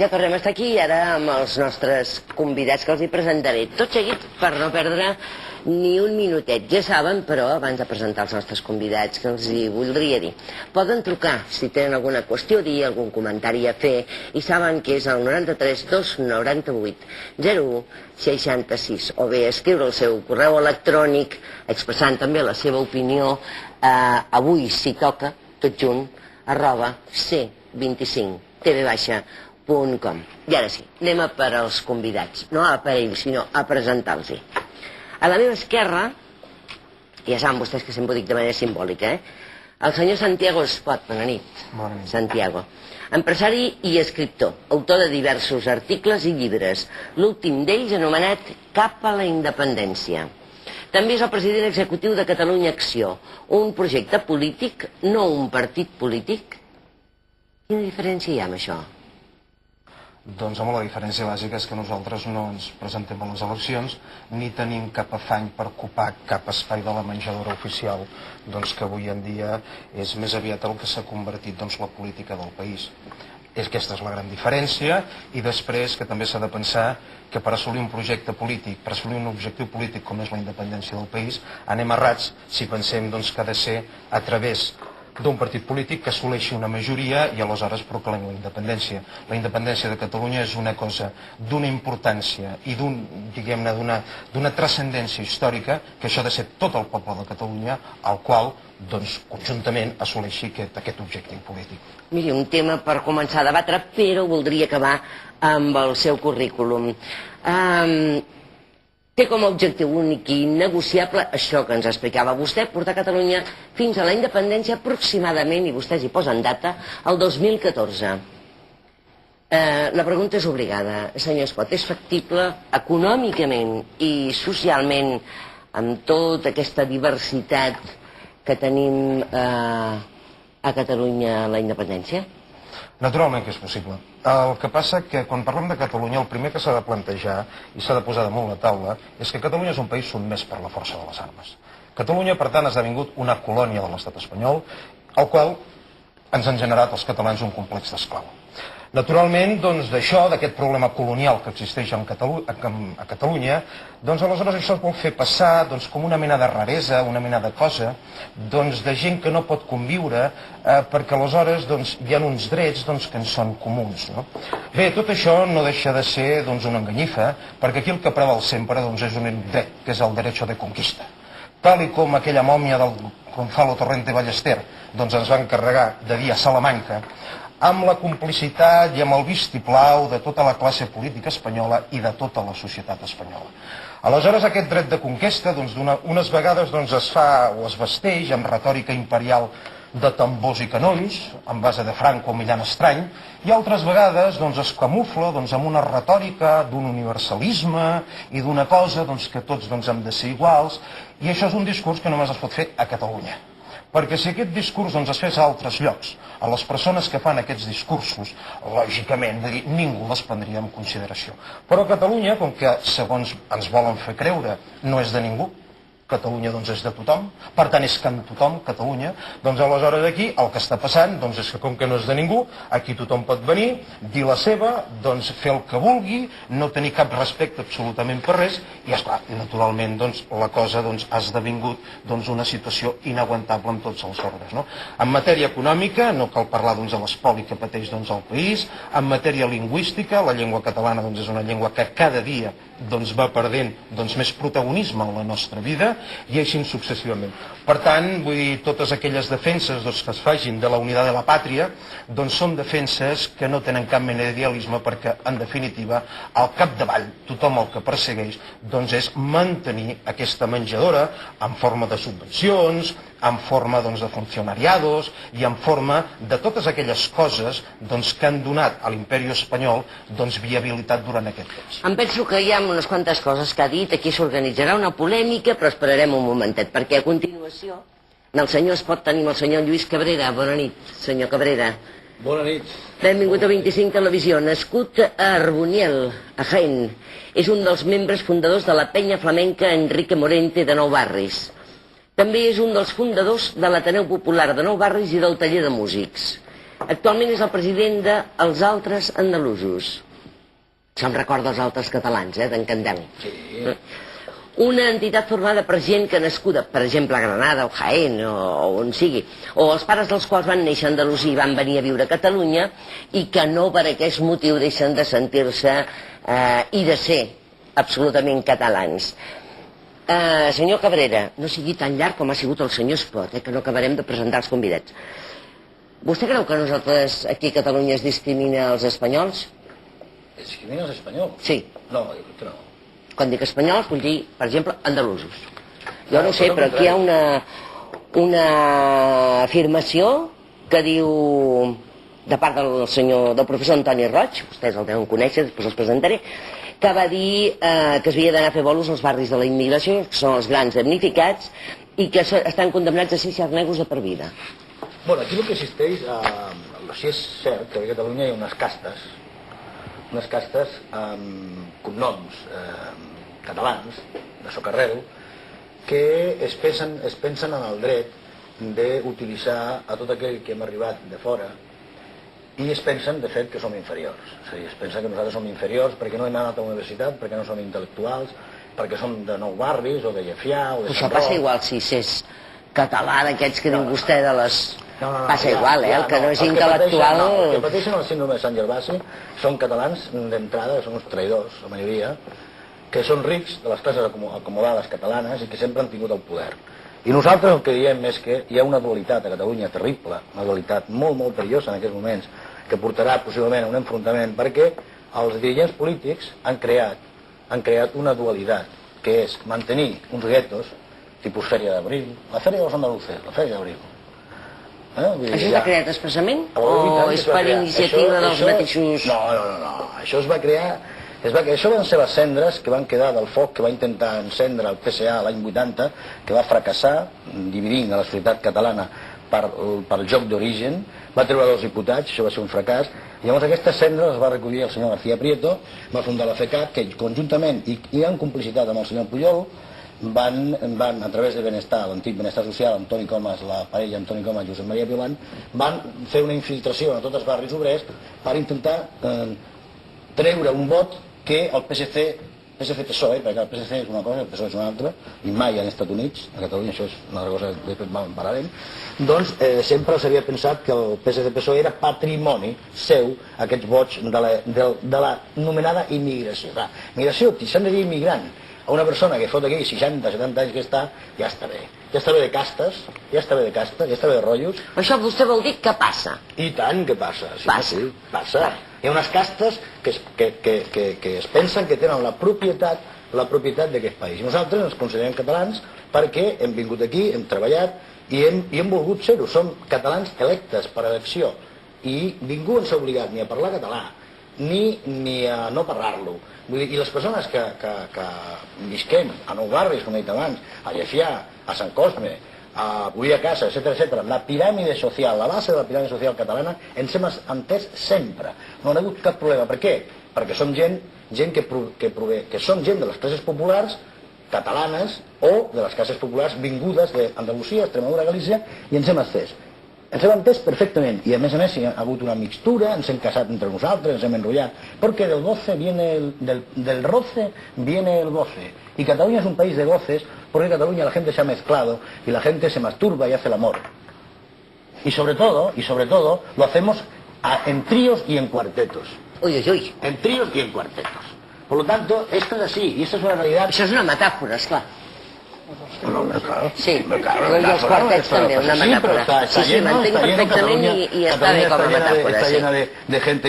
ja tornem a estar aquí, ara amb els nostres convidats que els hi presentaré. Tot seguit, per no perdre ni un minutet. Ja saben, però, abans de presentar els nostres convidats, que els hi voldria dir. Poden trucar si tenen alguna qüestió a dir, algun comentari a fer, i saben que és el 93 298 01 66, o bé escriure el seu correu electrònic expressant també la seva opinió avui si toca, tot junt, c25tv.com. I ara sí, anem a per als convidats, no a per ells, sinó a presentar-los. A la meva esquerra, ja saben vostès que sempre ho dic de manera simbòlica, el senyor Santiago Espot. Bona nit. Bona nit. Santiago. Empresari i escriptor, autor de diversos articles i llibres, l'últim d'ells anomenat Cap a la Independència. També és el president executiu de Catalunya Acció, un projecte polític, no un partit polític. Quina diferència hi ha amb això? Doncs home, la diferència bàsica és que nosaltres no ens presentem a les eleccions ni tenim cap afany per ocupar cap espai de la menjadora oficial, doncs que avui en dia és més aviat el que s'ha convertit la política del país. Aquesta és la gran diferència, i després que també s'ha de pensar que per assolir un projecte polític, per assolir un objectiu polític com és la independència del país, anem errats si pensem que ha de ser a través d'un partit polític que assoleixi una majoria i aleshores proclami la independència. La independència de Catalunya és una cosa d'una importància i d'una transcendència històrica, que això ha de ser tot el poble de Catalunya, al qual, conjuntament, assoleixi aquest objectiu polític. Miri, un tema per començar a debatre, però voldria acabar amb el seu currículum. Té com a objectiu únic i innegociable això que ens explicava vostè, portar Catalunya fins a la independència aproximadament, i vostès hi posen data, el 2014. La pregunta és obligada, senyor Espot. És factible econòmicament i socialment, amb tota aquesta diversitat que tenim a Catalunya, la independència? Naturalment que és possible. El que passa que quan parlem de Catalunya el primer que s'ha de plantejar i s'ha de posar damunt la taula és que Catalunya és un país sotmès per la força de les armes. Catalunya, per tant, ha esdevingut una colònia de l'estat espanyol, al qual ens han generat els catalans un complex d'esclau. Naturalment, d'això, d'aquest problema colonial que existeix a Catalunya, aleshores això es vol fer passar com una mena de raresa, una mena de cosa, de gent que no pot conviure, perquè aleshores hi ha uns drets que ens són comuns. Bé, tot això no deixa de ser una enganyifa, perquè aquí el que preval sempre és un dret, que és el derecho de conquista. Tal com aquella mòmia del Gonzalo Torrente Ballester ens va encarregar de dir a Salamanca, amb la complicitat i amb el vistiplau de tota la classe política espanyola i de tota la societat espanyola. Aleshores, aquest dret de conquesta, unes vegades es fa o es vesteix amb retòrica imperial de tambors i canons, en base de Franco o Millán Estrany, i altres vegades es camufla amb una retòrica d'un universalisme i d'una cosa que tots hem de ser iguals, i això és un discurs que només es pot fer a Catalunya. Perquè si aquest discurs es fes a altres llocs, a les persones que fan aquests discursos, lògicament, ningú les prendria en consideració. Però Catalunya, com que segons ens volen fer creure, no és de ningú, Catalunya és de tothom, per tant és que en tothom, Catalunya, aleshores aquí el que està passant és que com que no és de ningú, aquí tothom pot venir, dir la seva, fer el que vulgui, no tenir cap respecte absolutament per res, i esclar, naturalment la cosa ha esdevingut una situació inaguantable en tots els ordres. En matèria econòmica, no cal parlar de l'espoli que pateix el país, en matèria lingüística, la llengua catalana és una llengua que cada dia va perdent més protagonisme en la nostra vida, i així successivament. Per tant, vull dir, totes aquelles defenses que es facin de la unitat de la pàtria són defenses que no tenen cap mena d'idealisme, perquè, en definitiva, al capdavall, tothom el que persegueix és mantenir aquesta menjadora en forma de subvencions, en forma de funcionariados i en forma de totes aquelles coses que han donat a l'imperi espanyol viabilitat durant aquest temps. Em penso que hi ha unes quantes coses que ha dit, aquí s'organitzarà una polèmica, però esperarem un momentet, perquè a continuació del senyor Espot tenim el senyor Lluís Cabrera. Bona nit, senyor Cabrera. Bona nit. Benvingut a 25 Televisió. Nascut a Arboniel, a Jaén. És un dels membres fundadors de la penya flamenca Enrique Morente de Nou Barris. També és un dels fundadors de l'Ateneu Popular de Nou Barris i del Taller de Músics. Actualment és el president dels altres andalusos. Això em recorda els altres catalans, d'en Candel. Sí. Una entitat formada per gent que nascuda, per exemple, a Granada o Jaén o on sigui, o els pares dels quals van néixer a Andalusia i van venir a viure a Catalunya i que no per aquest motiu deixen de sentir-se i de ser absolutament catalans. Senyor Cabrera, no sigui tan llarg com ha sigut el senyor Espot, que no acabarem de presentar els convidats. Vostè creu que nosaltres aquí a Catalunya es discrimina els espanyols? Es discrimina els espanyols? Sí. No, jo crec que no. Quan dic espanyols vull dir, per exemple, andalusos. Jo no ho sé, però aquí hi ha una afirmació que diu, de part del professor Antoni Roig, vostès el deuen conèixer, després els presentaré, que va dir que es havia d'anar a fer bolos als barris de la immigració, que són els grans damnificats, i que estan condemnats a ser xarnegos de per vida. Bueno, aquí el que existeix, sí és cert que a Catalunya hi ha unes castes amb cognoms catalans, de socarreu, que es pensen en el dret d'utilitzar a tot aquell que hem arribat de fora i es pensen, de fet, que som inferiors. És a dir, es pensa que nosaltres som inferiors perquè no hem anat a la universitat, perquè no som intel·lectuals, perquè som de nou barris, o de Llefià, o de Sant Roc. Això passa igual si és català d'aquests que diu vostè de les... Passa igual, el que no és intel·lectual... Els que pateixen el síndrome de Sant Gervasi són catalans d'entrada, són uns traïdors, la majoria, que són rics de les classes acomodades catalanes i que sempre han tingut el poder. I nosaltres el que diem és que hi ha una dualitat a Catalunya terrible, una dualitat molt, molt perillosa en aquests moments, que portarà possiblement a un enfrontament, perquè els dirigents polítics han creat una dualitat, que és mantenir uns guetos, tipus Fèria d'Abril, la Fèria dels Andaluces, la Fèria d'Abril. Això està creat expressament? O és per iniciativa dels mateixos... No, això es va crear... Això van ser les cendres que van quedar del foc que va intentar encendre el PSA l'any 80, que va fracassar, dividint a la societat catalana pel joc d'origen, va treure 2 diputats, això va ser un fracàs, i llavors aquestes cendres les va recollir el senyor García Prieto, va fundar la FECAP, que conjuntament i en complicitat amb el senyor Pujol, van, a través de Benestar, l'antic Benestar Social, Antoni Comas, la parella Antoni Comas i Josep Maria Violant, van fer una infiltració a tots els barris obrers per intentar treure un vot que el PSC-PSOE, perquè el PSC és una cosa, el PSOE és una altra, i mai han estat units, a Catalunya això és una altra cosa que després en parlarem, doncs sempre s'havia pensat que el PSC-PSOE era patrimoni seu, aquests vots de la anomenada immigració. Clar, immigració, s'han de dir immigrant, a una persona que fot aquí 60, 70 anys que està, ja està bé. Ja està bé de castes, ja està bé de rotllos. Això vostè vol dir que passa? I tant que passa. Passa. Sí, passa. Hi ha unes castes que es pensen que tenen la propietat d'aquest país. I nosaltres ens considerem catalans perquè hem vingut aquí, hem treballat i hem volgut ser-ho. Som catalans electes per elecció i ningú ens ha obligat ni a parlar català ni a no parlar-lo. I les persones que visquem a nou barris, com he dit abans, a Llefià, a Sant Cosme, a Puig a Casa, etc., la piràmide social, la base de la piràmide social catalana, ens hem entès sempre. No ha hagut cap problema. Per què? Perquè som gent que som gent de les classes populars catalanes o de les classes populars vingudes d'Andalusia, Extremadura, Galícia, i ens hem entès. Ens hem entès perfectament, i a més hi ha hagut una mixtura, ens hem casat entre nosaltres, ens hem enrotllat, perquè del roce viene el goce. Y Cataluña es un país de goces, porque en Cataluña la gente se ha mezclado y la gente se masturba y hace el amor. Y sobre todo, lo hacemos en tríos y en cuartetos. Uy, uy, uy. En tríos y en cuartetos. Por lo tanto, esto es así, y esto es una realidad... Això és una metàfora, esclar. No, claro. Sí, i els quartets també, una metàfora. Sí, m'entenc perfectament i està bé com a metàfora. Está llena de gente